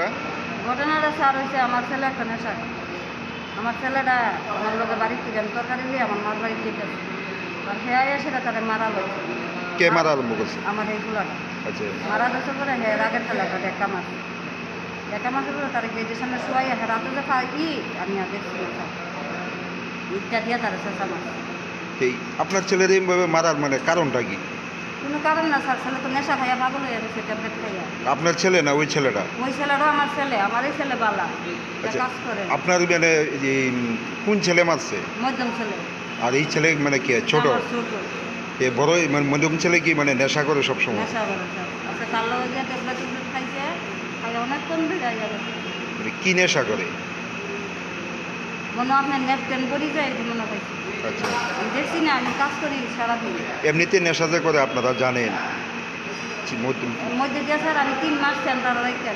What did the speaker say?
ঘটনাটা? ঘটনাটা স্যার হয়েছে আমার ছেলে একটা নেশা। আমার ছেলেটা আমার লোকের বাড়ির থেকে আমি তরকারি দিয়ে আমার মার বাড়ির থেকে আর হ্যাঁ সেটা তাদের মারা হয়েছে। কে মারা আরম্ভ করছে? আমার এই গুলাটা আচ্ছা, মারা যাচ্ছে পরে হ্যাঁ রাগের ফেলাটা একটা মাছ পরে তার গেটের সামনে শোয়াই হ্যাঁ রাতে যে আমি আর দেখছি না স্যার ইটটা দিয়ে তারা চেঁচা মাছ। এই আপনার ছেলের এইভাবে মারার মানে কারণটা কি? কোনো কারণ না স্যার, ছেলে তো নেশা খাইয়া পাগল হয়ে গেছে ট্যাবলেট খাইয়া। আপনার ছেলে না ওই ছেলেটা? ওই ছেলেটাও আমার ছেলে, আমারই ছেলে বালা আচ্ছা, কাজ করে। আপনার মানে যে কোন ছেলে মারছে? মধ্যম ছেলে। আর এই ছেলে মানে কি ছোট? আমার ছোট এ বড় মানে মধ্যম ছেলে কি মানে নেশা করে সবসময়? নেশা করে স্যার। আচ্ছা কালো হয়ে যায় ট্যাবলেট খাইছে, খাইয়া অনেক কমবে যায় যাবে। মানে কি নেশা করে? মনে হয় আপনার নেট টেন পড়ি যায় এটা মনে পাইছি। আচ্ছা, আমি দেখছি না, আমি কাজ করি সারাদিন। এমনিতে নেশা যে করে আপনারা জানেন? মধ্যে দিয়ে স্যার আমি 3 মাস সেন্টারে রাখতে